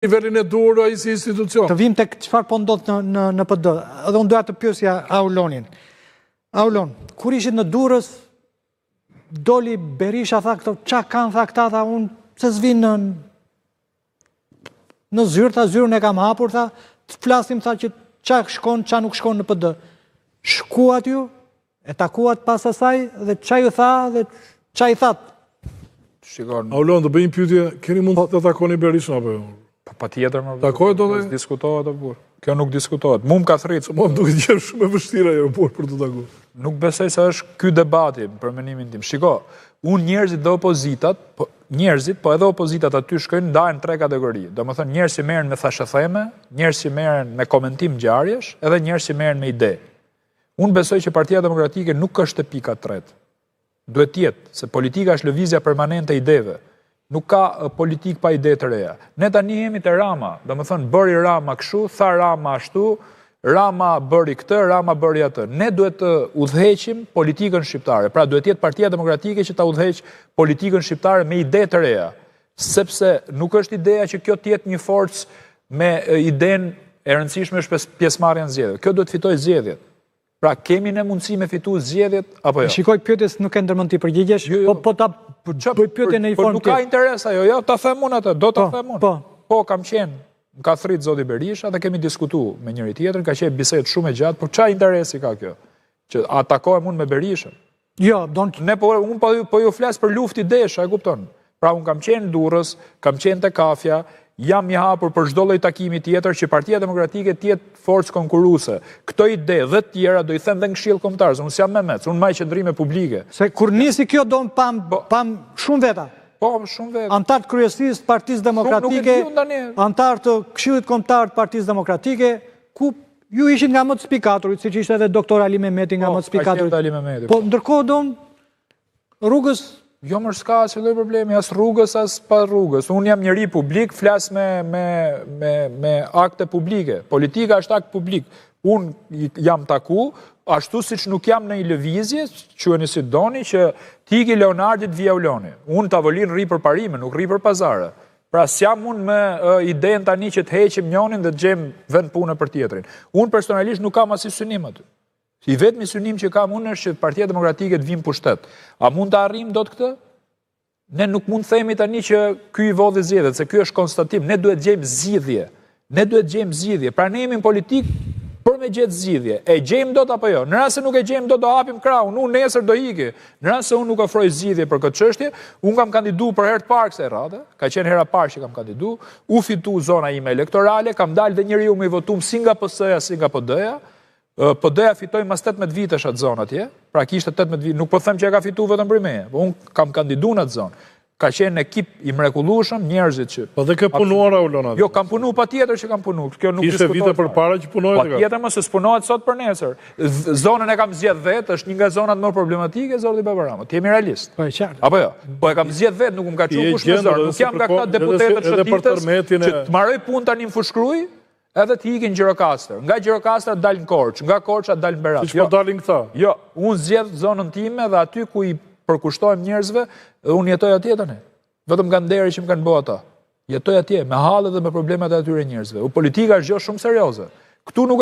nivelin e duhur ai si institucion. Të vim tek çfarë po ndodh në PD. Edhe unë doja të pyesja Aulonin. Aulon, kur ishit në Durrës, doli Berisha tha këto, çka kanë tha këta, tha unë se s'vin në zyrë, tha zyrën e kam hapur, tha, të flasim tha që çka shkon, çka nuk shkon në PD. Shkuat ju, e takuat pas asaj dhe çka ju tha dhe çka i that. Shikon. Aulon, të bëj një pyetje, keni mund të takoni Berishën apo jo? Patjetër më. Takohet do të diskutohet apo burr. Kjo nuk diskutohet. Mu më ka thrit, mo duhet të jesh shumë e vështirë ajo burr për të takuar. Nuk besoj se është ky debati për mendimin tim. Shiko, unë njerëzit dhe opozitat, po edhe opozitat aty shkojnë ndahen tre kategori. Domethënë njerëz që merren me thashëtheme, njerëz që merren me komentim ngjarjesh, edhe njerëz që merren me ide. Unë besoj që Partia Demokratike nuk është te pika 3. Duhet të jetë, se politika është lëvizja permanente e ideve. Nuk ka politik pa ide të reja. Ne tani jemi te Rama, domethënë bëri Rama kështu, tha Rama ashtu, Rama bëri këtë, Rama bëri atë. Ne duhet të udhëheqim politikën shqiptare. Pra duhet të jetë Partia Demokratike që ta udhëheq politikën shqiptare me ide të reja. Sepse nuk është ideja që kjo të jetë një forcë me idenë e rëndësishme është pjesëmarrja në zgjedhje. Kjo duhet fitojë zgjedhjet. Pra kemi ne mundësi me fitu zgjedhjet apo jo? Shikoj pyetjes nuk e ndërmend ti përgjigjesh, po ta bëj pyetje në një formë. Nuk ka interes ajo, jo, ta them unë atë, do ta them unë. Po, kam qenë, më ka thrit zoti Berisha dhe kemi diskutuar me njëri tjetrin, ka qenë bisedë shumë e gjatë, por çfarë interesi ka kjo? Që atakohem unë me Berishën? Jo, ne unë po ju flas për luftë idesh, e kupton? Pra unë kam qenë Durrës, kam qenë te Kafja, jam i hapur për çdo lloj takimi tjetër që Partia Demokratike të jetë forcë konkurruese. Këto ide dhe të tjera do i them dhe në Këshill Kombëtar, unë s'jam Mehmet, unë maj qendrime publike. Se kur nisi kjo do pam shumë veta. Po, shumë veta. Antar të kryesisë të Partisë Demokratike, antar të Këshillit Kombëtar të Partisë Demokratike, ku ju ishin nga më të spikaturit, siç ishte edhe doktor Ali Mehmeti nga më të spikaturit. Po, ndërkohë do rrugës. Jo më s'ka që lloj problemi, as rrugës, as pa rrugës. Unë jam njeri publik, flas me akte publike. Politika është akt publik. Unë jam taku, ashtu siç nuk jam në një lëvizje, quheni si doni, që tiki Leonardit via Uloni. Unë tavolinë rri për parime, nuk rri për pazare. Pra s'jam unë me idenë tani që të heqim njonin dhe të gjejmë vend pune për tjetrin. Unë personalisht nuk kam asnjë synim aty. I vetmi synim që kam unë është që Partia Demokratike të vijë pushtet. A mund të arrijmë dot këtë? Ne nuk mund të themi tani që ky i vodhi zgjedhjet, se ky është konstatim. Ne duhet gjejmë zgjidhje. Ne duhet gjejmë zgjidhje. Pra ne jemi në politik për me gjetë zgjidhje. E gjejmë dot apo jo? Në rast se nuk e gjejmë dot do hapim krahun. Unë nesër do iki. Në rast se unë nuk ofroj zgjidhje për këtë çështje, unë kam kandiduar për herë të parë kësaj rrate. Ka qenë hera parë që kam kandiduar. U fitu zona ime elektorale, kam dalë dhe njeriu më i votuar si nga PS-ja, si nga PD-ja. PD-ja fitoi mas 18 vitesh atë zonë atje, pra kishte 18 vite, nuk po them që e ka fituar vetëm për meje, po unë kam kandiduar në atë zonë. Ka qenë ekip i mrekullueshëm, njerëzit që po dhe ke punuar Aulon atë. Jo, kam punuar patjetër që kam punuar. Kjo nuk ishte vite përpara që punohet atë. Patjetër mos se punohet sot për nesër. Zonën e kam zgjedh vet, është një nga zonat më problematike zoti Babarama. Ti jemi realist. Po e qartë. Apo jo? Po e kam zgjedh vet, nuk më ka çuar kush në zonë. Nuk jam nga këta deputetët shëtitës që të marroj punë tani në fushkruj. Edhe të ikin Gjirokastër. Nga Gjirokastër dalin Korç, nga Korça dalin Berat. Siç po dalin këta. Jo, unë zgjedh zonën time dhe aty ku i përkushtohem njerëzve, dhe unë jetoj atje tani. Vetëm nga nderi që më kanë bëu ata. Jetoj atje me hallet dhe me problemet e atyre njerëzve. Politika është gjë shumë serioze. Këtu nuk